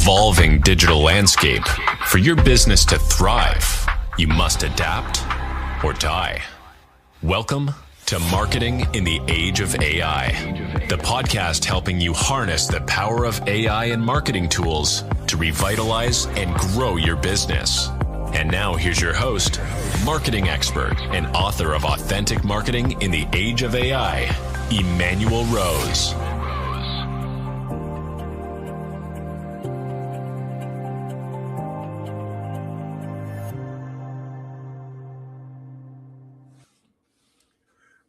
evolving digital landscape, for your business to thrive, you must adapt or die. Welcome to Marketing in the Age of AI, the podcast helping you harness the power of AI and marketing tools to revitalize and grow your business. And now here's your host, marketing expert and author of Authentic Marketing in the Age of AI, Emmanuel Rose.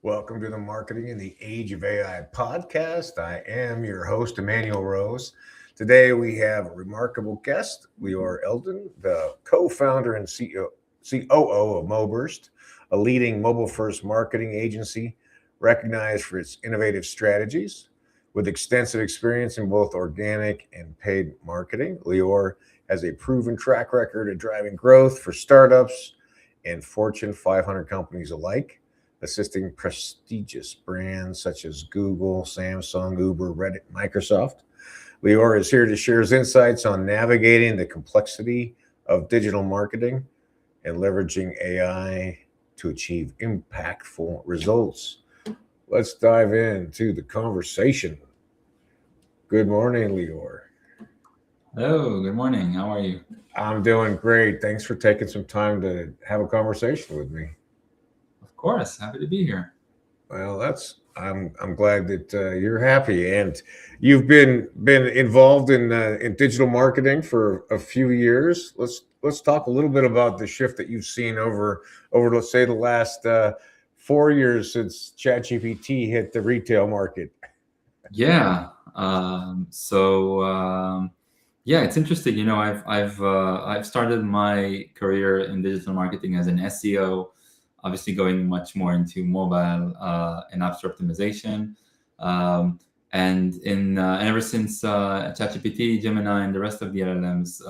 Welcome to the Marketing in the Age of AI podcast. I am your host, Emmanuel Rose. Today we have a remarkable guest, Lior Eldan, the co-founder and COO of Moburst, a leading mobile-first marketing agency recognized for its innovative strategies. With extensive experience in both organic and paid marketing, Lior has a proven track record of driving growth for startups and Fortune 500 companies alike, assisting prestigious brands such as Google, Samsung, Uber, Reddit, Microsoft. Lior is here to share his insights on navigating the complexity of digital marketing and leveraging AI to achieve impactful results. Let's dive into the conversation. Good morning, Lior. Hello, good morning. How are you? I'm doing great. Thanks for taking some time to have a conversation with me. Of course, happy to be here. Well, I'm glad that you're happy, and you've been involved in digital marketing for a few years. Let's talk a little bit about the shift that you've seen over let's say the last 4 years since ChatGPT hit the retail market. Yeah. It's interesting. You know, I've started my career in digital marketing as an SEO. Obviously going much more into mobile and app store optimization. And ever since ChatGPT, Gemini, and the rest of the LLMs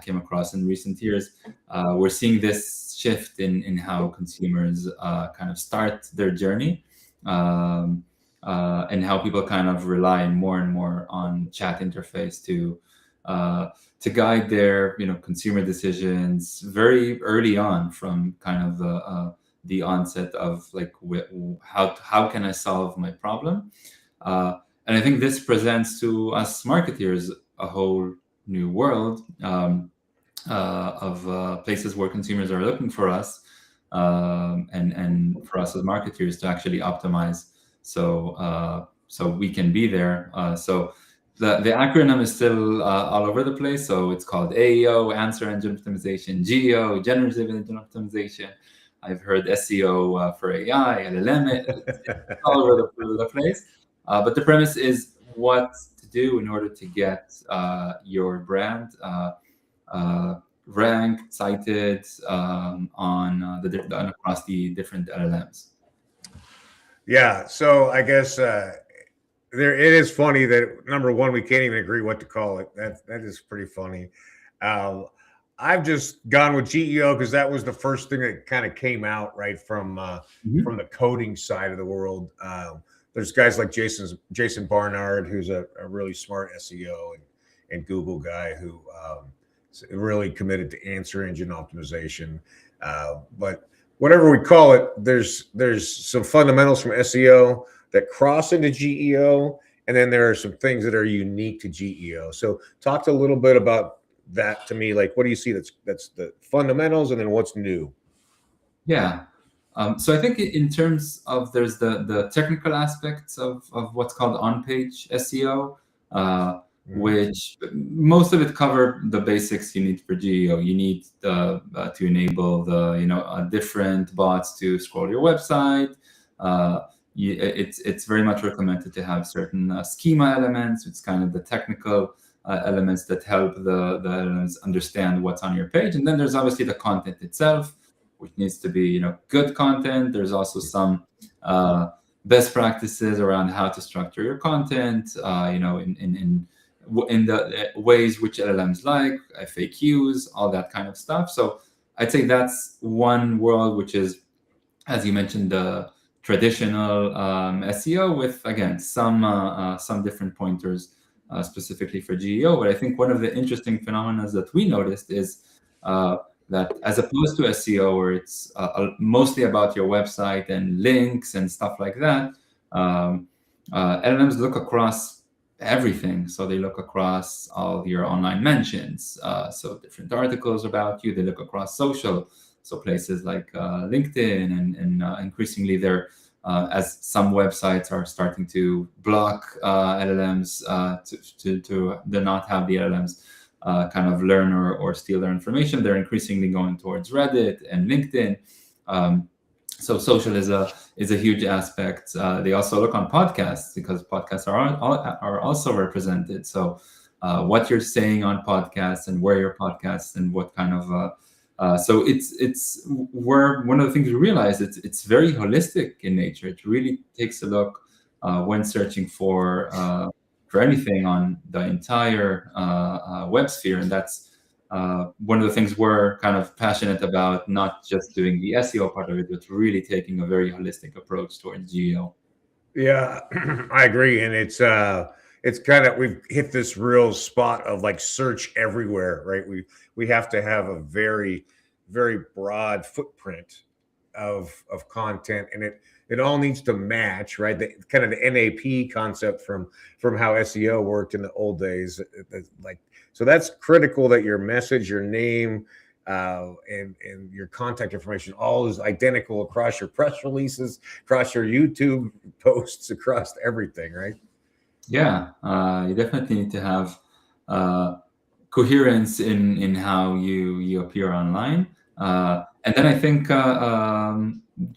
came across in recent years, we're seeing this shift in how consumers kind of start their journey and how people kind of rely more and more on chat interface to guide their consumer decisions very early on, from kind of the onset of like how can I solve my problem, and I think this presents to us marketeers a whole new world of places where consumers are looking for us, and for us as marketeers to actually optimize so we can be there. The acronym is still all over the place. So it's called AEO, Answer Engine Optimization, GEO, Generative Engine Optimization. I've heard SEO for AI, LLM, it's all over the place. But the premise is what to do in order to get your brand ranked, cited across the different LLMs. Yeah, so I guess it is funny that, number one, we can't even agree what to call it. That is pretty funny. I've just gone with GEO because that was the first thing that kind of came out right from the coding side of the world. There's guys like Jason Barnard, who's a really smart SEO and Google guy who is really committed to answer engine optimization. But whatever we call it, there's some fundamentals from SEO that cross into GEO, and then there are some things that are unique to GEO. So talk a little bit about that to me. Like, what do you see that's the fundamentals, and then what's new? Yeah. So I think in terms of, there's the technical aspects of what's called on-page SEO, which most of it cover the basics you need for GEO. You need to enable the different bots to scroll your website. It's very much recommended to have certain schema elements. It's kind of the technical elements that help the elements understand what's on your page. And then there's obviously the content itself, which needs to be good content. There's also some best practices around how to structure your content, in the ways which LLMs like, FAQs, all that kind of stuff. So I'd say that's one world, which is, as you mentioned, the traditional SEO with, again, some different pointers specifically for GEO. But I think one of the interesting phenomena that we noticed is that as opposed to SEO, where it's mostly about your website and links and stuff like that, LLMs look across everything. So they look across all your online mentions, so different articles about you. They look across social, so places like LinkedIn, and increasingly they're as some websites are starting to block LLMs to not have the LLMs kind of learn or steal their information. They're increasingly going towards Reddit and LinkedIn. So social is a huge aspect. They also look on podcasts, because podcasts are also represented. So what you're saying on podcasts and where your podcasts and what kind of so it's where one of the things we realize it's very holistic in nature. It really takes a look when searching for anything on the entire web sphere, and that's one of the things we're kind of passionate about, not just doing the SEO part of it, but really taking a very holistic approach towards GEO. Yeah, I agree. And it's kind of, we've hit this real spot of like search everywhere, right? We have to have a very, very broad footprint of content, and it all needs to match, right? The kind of the NAP concept from how SEO worked in the old days, like, so that's critical that your message, your name, and your contact information all is identical across your press releases, across your YouTube posts, across everything, right? Yeah, you definitely need to have coherence in how you appear online, and then I think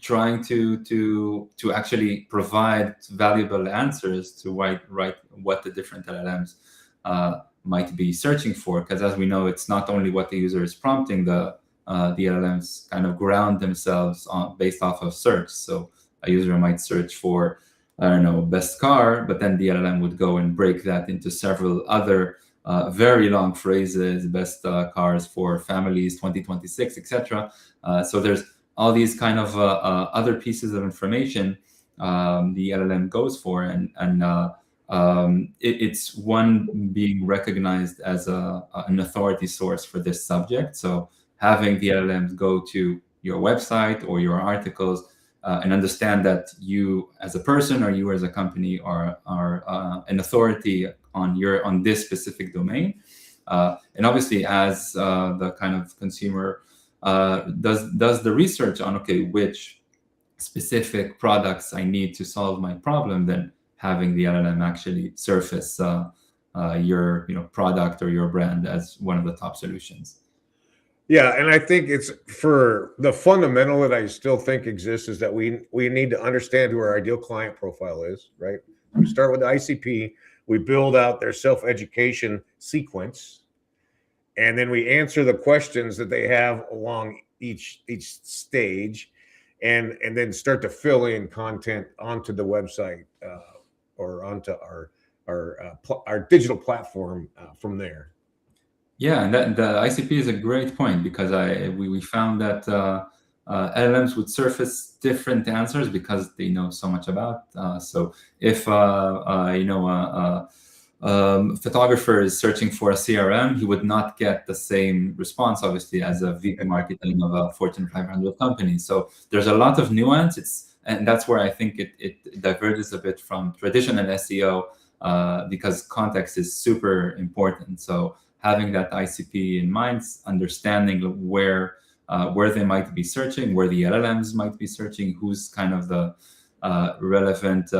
trying to actually provide valuable answers to write what the different LLMs might be searching for, because as we know, it's not only what the user is prompting. The LLMs kind of ground themselves based off of search. So a user might search for, I don't know, best car, but then the LLM would go and break that into several other very long phrases, best cars for families 2026, etc. So there's all these kind of other pieces of information the LLM goes for, and it's one being recognized as an authority source for this subject. So having the LLMs go to your website or your articles and understand that you as a person or you as a company are an authority on this specific domain. And obviously, as the kind of consumer does the research on, okay, which specific products I need to solve my problem, then having the LLM actually surface your product or your brand as one of the top solutions. Yeah, and I think it's for the fundamental that I still think exists is that we need to understand who our ideal client profile is, right? We start with the ICP, we build out their self-education sequence, and then we answer the questions that they have along each stage, and then start to fill in content onto the website or onto our digital platform from there. Yeah, and the ICP is a great point, because we found that LLMs would surface different answers because they know so much about. So if photographer is searching for a CRM, he would not get the same response, obviously, as a VP marketing of a Fortune 500 company. So there's a lot of nuance. And that's where I think it diverges a bit from traditional SEO, because context is super important. So having that ICP in mind, understanding where they might be searching, where the LLMs might be searching, who's kind of the relevant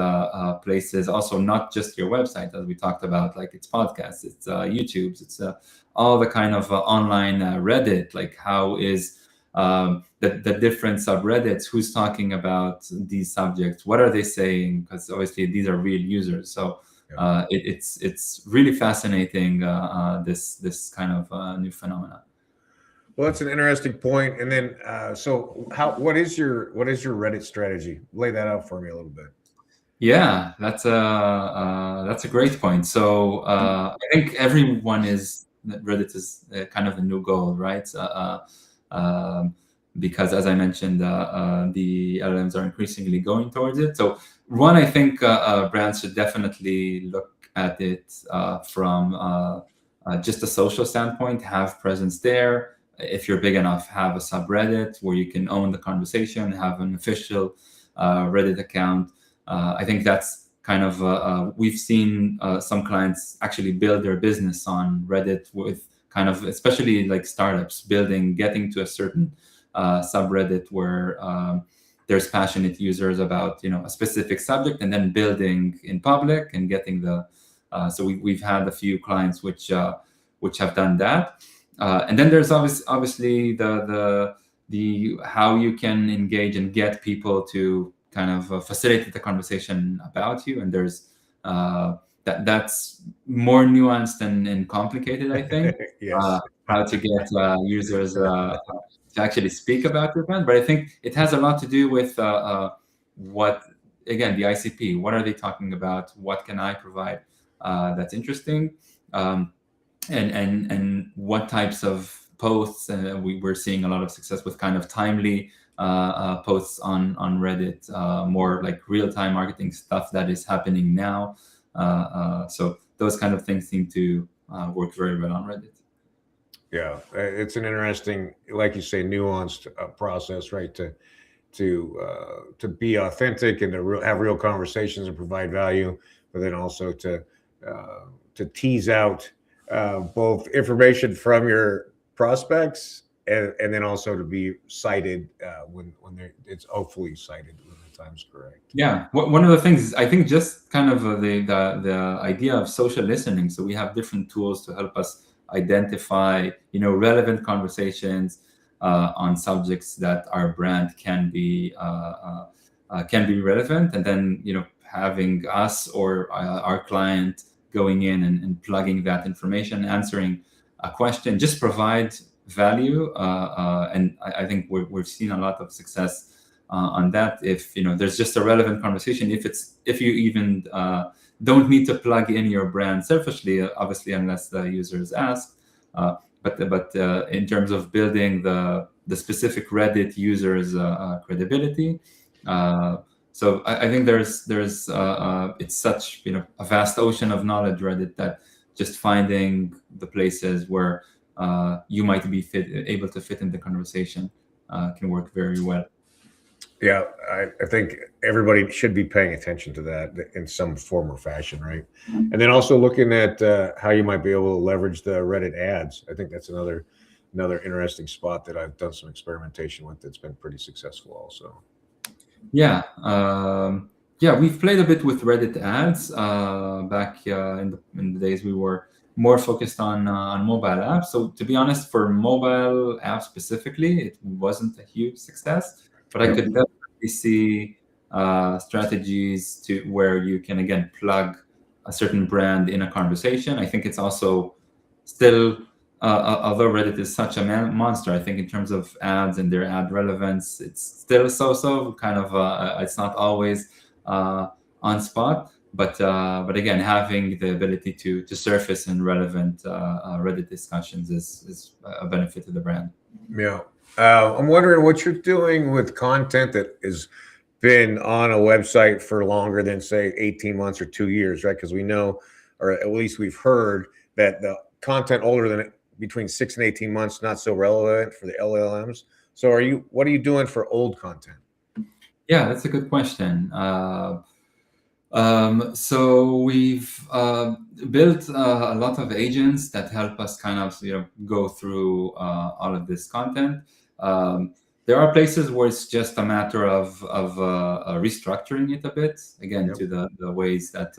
places. Also, not just your website, as we talked about, like it's podcasts, it's YouTube's, it's all the kind of online Reddit, like how is the different subreddits, who's talking about these subjects, what are they saying? Because obviously these are real users. So it's really fascinating, this kind of new phenomena. Well, that's an interesting point. And then, so what is your Reddit strategy? Lay that out for me a little bit. Yeah, that's a great point. So I think everyone Reddit is kind of a new goal, right? Because as I mentioned, the LLMs are increasingly going towards it. So one, I think brands should definitely look at it from just a social standpoint, have presence there. If you're big enough, have a subreddit where you can own the conversation, have an official Reddit account. I think that's kind of, we've seen some clients actually build their business on Reddit with kind of, especially like startups, getting to a certain subreddit where there's passionate users about, a specific subject, and then building in public and getting the, so we've had a few clients which have done that. And then there's obviously the how you can engage and get people to kind of facilitate the conversation about you. And there's that's more nuanced and complicated, I think. Yes. How to get users to actually speak about your brand. But I think it has a lot to do with what, again, the ICP. What are they talking about? What can I provide that's interesting? And what types of posts. We're seeing a lot of success with kind of timely posts on Reddit, more like real-time marketing stuff that is happening now. So those kind of things seem to work very well on Reddit. Yeah, it's an interesting, like you say, nuanced process, right? To be authentic and to have real conversations and provide value, but then also to tease out both information from your prospects and then also to be cited when it's hopefully cited when the time's correct. Yeah, one of the things is, I think, just kind of the idea of social listening. So we have different tools to help us identify, relevant conversations on subjects that our brand can be relevant, and then having us or our client going in and plugging that information, answering a question, just provide value. And I think we've seen a lot of success on that. If there's just a relevant conversation, if you even don't need to plug in your brand selfishly, obviously, unless the users ask. But in terms of building the specific Reddit users' credibility, so I think there's it's such a vast ocean of knowledge, Reddit, that just finding the places where you might be able to fit in the conversation can work very well. Yeah, I think everybody should be paying attention to that in some form or fashion, right? And then also looking at how you might be able to leverage the Reddit ads. I think that's another interesting spot that I've done some experimentation with that's been pretty successful also. Yeah, we've played a bit with Reddit ads back in the days we were more focused on mobile apps. So to be honest, for mobile apps specifically, it wasn't a huge success. But I could definitely see strategies to where you can, again, plug a certain brand in a conversation. I think it's also still, although Reddit is such a monster, I think in terms of ads and their ad relevance, it's still so kind of, it's not always on spot. But again, having the ability to surface in relevant Reddit discussions is a benefit to the brand. Yeah. I'm wondering what you're doing with content that has been on a website for longer than, say, 18 months or 2 years, right? Because we know, or at least we've heard, that the content older than between 6 and 18 months not so relevant for the LLMs. So what are you doing for old content? Yeah, that's a good question. So we've built a lot of agents that help us kind of go through all of this content. There are places where it's just a matter of restructuring it a bit, again, to the ways that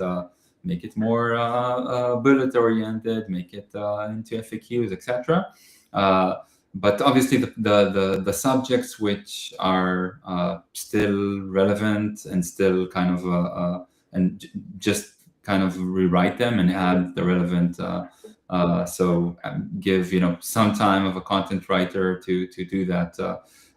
make it more bullet oriented, make it into FAQs, etc. But obviously the subjects which are still relevant and still kind of and just kind of rewrite them and add the relevant. So give some time of a content writer to do that.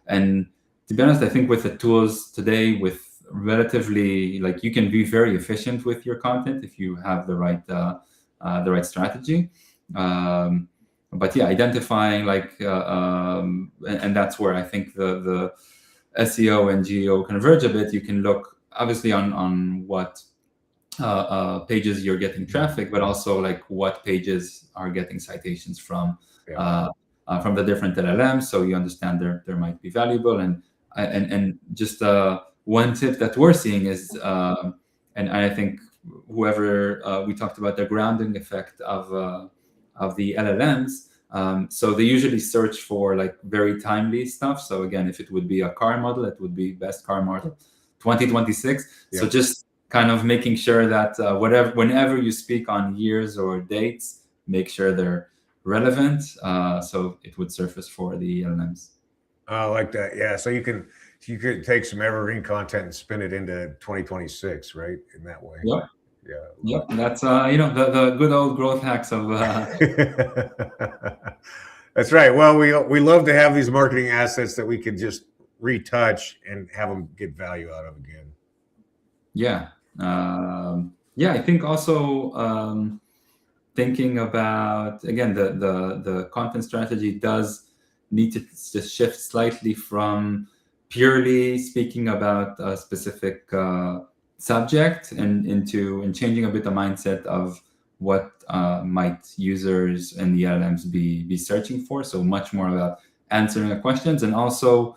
And to be honest, I think with the tools today, with relatively, like, you can be very efficient with your content if you have the right strategy. But yeah, identifying and that's where I think the SEO and GEO converge a bit. You can look obviously on what pages you're getting traffic, but also like what pages are getting citations from the different LLMs, so you understand there might be valuable. And just one tip that we're seeing is, and I think whoever we talked about the grounding effect of the LLMs. So they usually search for like very timely stuff. So again, if it would be a car model, it would be best car model 2026. So just kind of making sure that whenever you speak on years or dates, make sure they're relevant. So it would surface for the LLMs. I like that. Yeah. So you could take some evergreen content and spin it into 2026, right? In that way. Yep. Yeah. Yep. That's the good old growth hacks of. That's right. Well, we love to have these marketing assets that we could just retouch and have them get value out of again. Yeah. I think also thinking about, again, the content strategy does need to just shift slightly from purely speaking about a specific subject and changing a bit the mindset of what might users and the LLMs be searching for. So much more about answering the questions, and also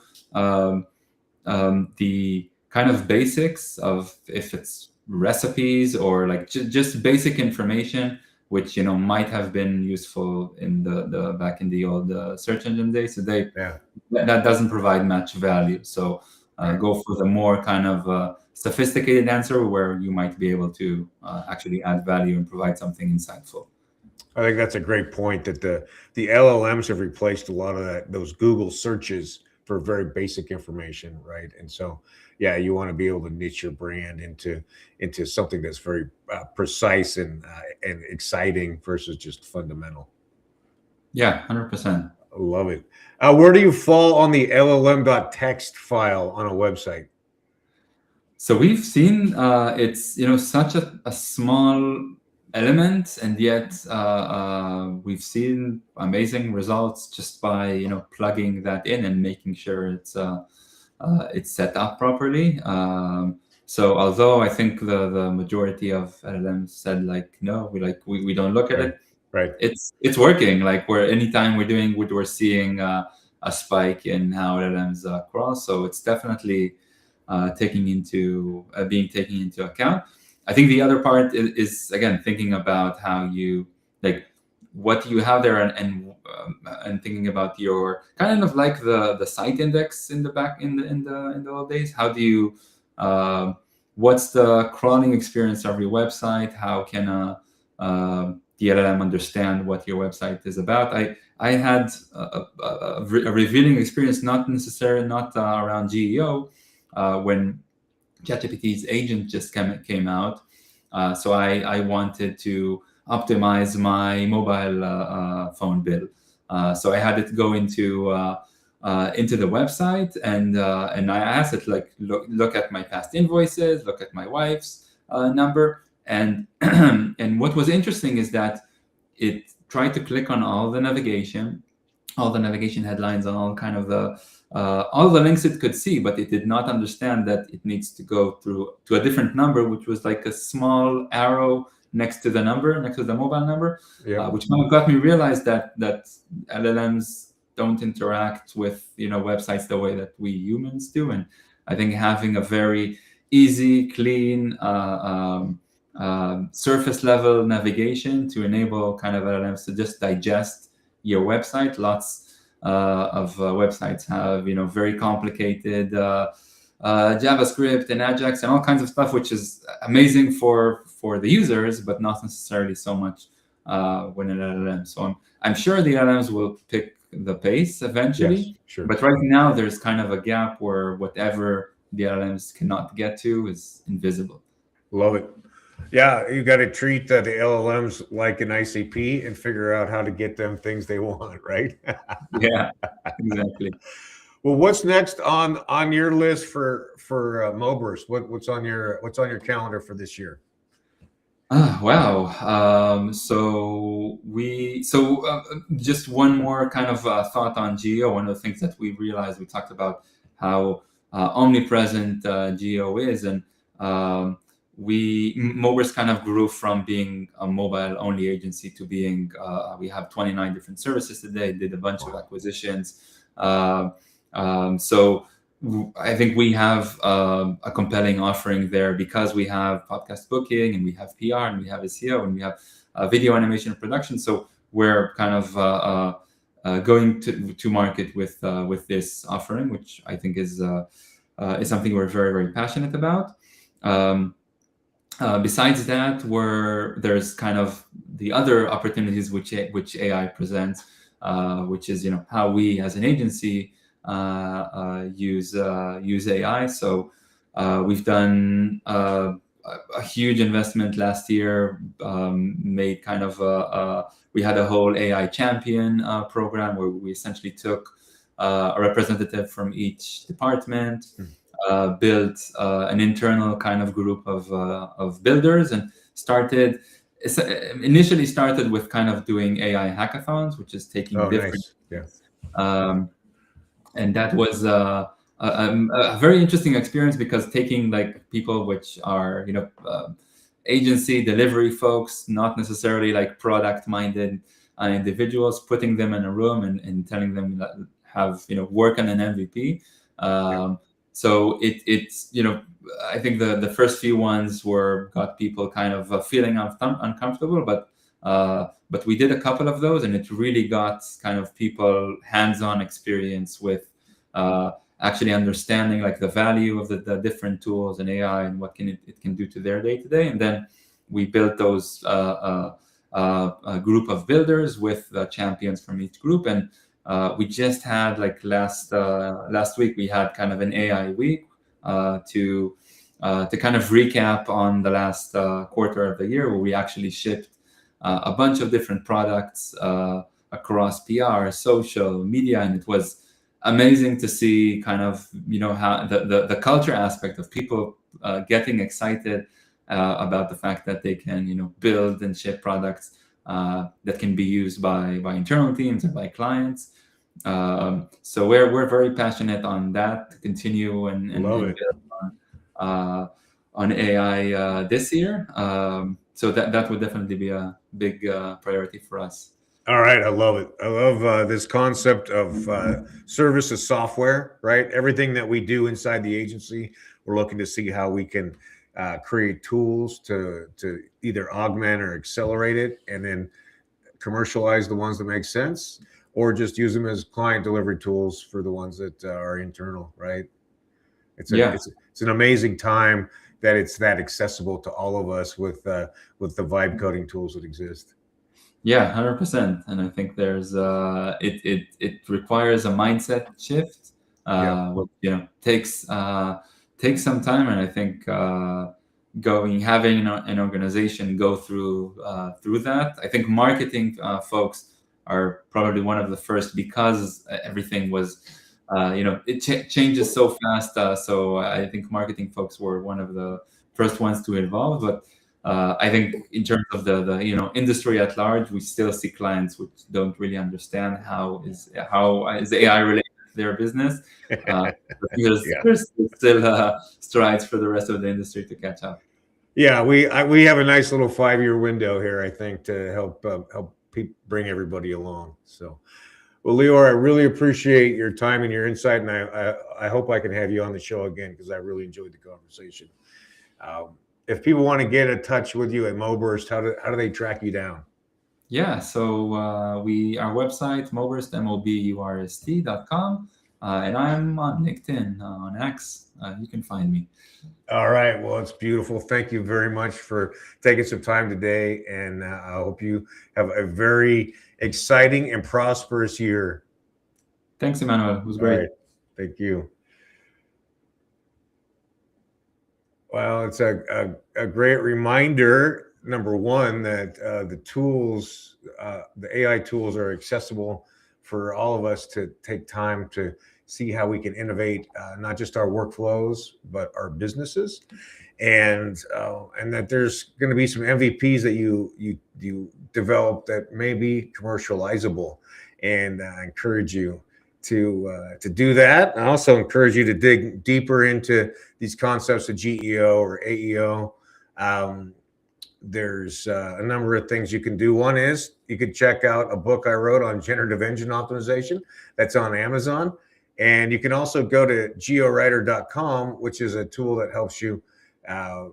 the kind of basics of, if it's recipes or like just basic information, which might have been useful in the back in the old search engine days. Today, that doesn't provide much value. So go for the more kind of sophisticated answer where you might be able to actually add value and provide something insightful. I think that's a great point, that the LLMs have replaced a lot of those Google searches for very basic information, right? And so, yeah, you want to be able to niche your brand into something that's very precise and exciting versus just fundamental. Yeah, 100%. I love it. Where do you fall on the LLM.txt file on a website? So we've seen it's such a small element, and yet we've seen amazing results just by plugging that in and making sure it's set up properly. So although I think the majority of LLMs said like no, we don't look at it. Right. It's working. Like anytime we're seeing a spike in how LLMs crawl. So it's definitely being taken into account. I think the other part is again thinking about how you what you have there, and thinking about your kind of like the site index in the old days. How do you what's the crawling experience of your website? How can the LLM understand what your website is about? I had a revealing experience, not around GEO, when ChatGPT's agent just came out. So I wanted to optimize my mobile phone bill. So I had it go into the website, and I asked it look at my past invoices, look at my wife's number, and and what was interesting is that it tried to click on all the navigation headlines, on all kind of all the links it could see, but it did not understand that it needs to go to a different number, which was like a small arrow next to the mobile number, which kind of got me realize that LLMs don't interact with websites the way that we humans do. And I think having a very easy, clean, surface level navigation to enable kind of LLMs to just digest your website. Lots of websites have very complicated JavaScript and Ajax and all kinds of stuff, which is amazing for the users, but not necessarily so much when an LLM. So I'm sure the LLMs will pick the pace eventually. Yes, sure. But right now there's kind of a gap where whatever the LLMs cannot get to is invisible. Love it. Yeah, you got to treat the LLMs like an ICP and figure out how to get them things they want, right? Yeah, exactly. Well, what's next on your list for Moburst? What's on your calendar for this year? Wow. So just one more kind of thought on geo. One of the things that we realized, we talked about how omnipresent geo is, and Mober's kind of grew from being a mobile only agency to being we have 29 different services today, did a bunch of acquisitions. So I think we have a compelling offering there because we have podcast booking and we have PR and we have SEO and we have video animation and production. So we're kind of going to market with this offering, which I think is something we're very, very passionate about. Besides that, there's kind of the other opportunities which AI presents, which is how we as an agency use AI. So we've done a huge investment last year. Made kind of we had a whole AI champion program where we essentially took a representative from each department. Built an internal kind of group of builders and initially started with kind of doing AI hackathons, which is taking different. Nice. And that was a very interesting experience because taking like people which are agency delivery folks, not necessarily like product minded individuals, putting them in a room and telling them that have work on an MVP. So it's I think the first few ones got people kind of feeling uncomfortable, but we did a couple of those, and it really got kind of people hands-on experience with actually understanding like the value of the different tools and AI and what it can do to their day-to-day. And then we built those a group of builders with champions from each group. And we just had like last week we had kind of an AI week to kind of recap on the last quarter of the year, where we actually shipped a bunch of different products across PR, social media, and it was amazing to see kind of how the culture aspect of people getting excited about the fact that they can build and ship products that can be used by internal teams and by clients. So we're very passionate on that to continue and build on AI this year. So that would definitely be a big priority for us. All right, I love it. I love this concept of service as software, right? Everything that we do inside the agency, we're looking to see how we can create tools to either augment or accelerate it, and then commercialize the ones that make sense, or just use them as client delivery tools for the ones that are internal, right? It's an amazing time that it's that accessible to all of us with the vibe coding tools that exist. Yeah, 100%. And I think there's it requires a mindset shift, which takes some time. And I think having an organization go through that. I think marketing folks are probably one of the first, because everything was it changes so fast. So I think marketing folks were one of the first ones to involve. But I think in terms of the industry at large, we still see clients which don't really understand how is AI related to their business. There's still strides for the rest of the industry to catch up. Yeah, we have a nice little 5-year window here, I think, to help bring everybody along. So, well, Lior, I really appreciate your time and your insight, and I hope I can have you on the show again, because I really enjoyed the conversation. If people want to get in touch with you at Moburst, how do they track you down? Yeah, so our website, Moburst, moburst.com, and I'm on LinkedIn, on X. You can find me. All right. Well, it's beautiful. Thank you very much for taking some time today, and I hope you have a very exciting and prosperous year. Thanks, Emmanuel. It was great. All right. Thank you. Well, it's a great reminder, number one, that the tools, the AI tools, are accessible for all of us to take time to see how we can innovate, not just our workflows, but our businesses, and that there's going to be some MVPs that you develop that may be commercializable, and I encourage you to do that. I also encourage you to dig deeper into these concepts of GEO or AEO. There's a number of things you can do. One is you could check out a book I wrote on generative engine optimization that's on Amazon. And you can also go to geowriter.com, which is a tool that helps you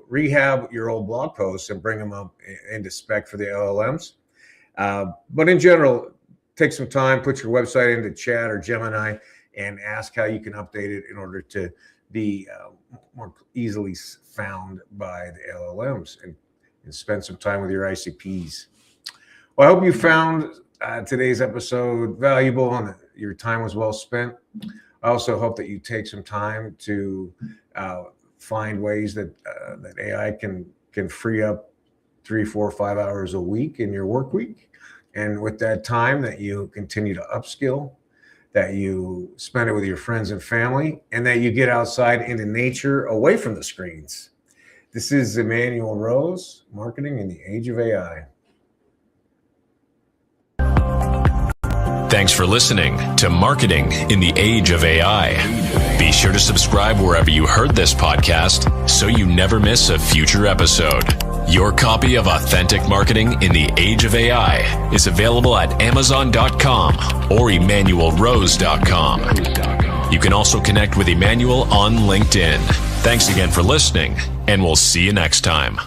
rehab your old blog posts and bring them up into spec for the LLMs. But in general, take some time, put your website into Chat or Gemini, and ask how you can update it in order to be more easily found by the LLMs, and spend some time with your ICPs. Well, I hope you found today's episode valuable and your time was well spent. I also hope that you take some time to find ways that that AI can free up 3, 4, 5 hours a week in your work week. And with that time, that you continue to upskill, that you spend it with your friends and family, and that you get outside into nature away from the screens. This is Emmanuel Rose, Marketing in the Age of AI. Thanks for listening to Marketing in the Age of AI. Be sure to subscribe wherever you heard this podcast so you never miss a future episode. Your copy of Authentic Marketing in the Age of AI is available at Amazon.com or EmmanuelRose.com. You can also connect with Emmanuel on LinkedIn. Thanks again for listening, and we'll see you next time.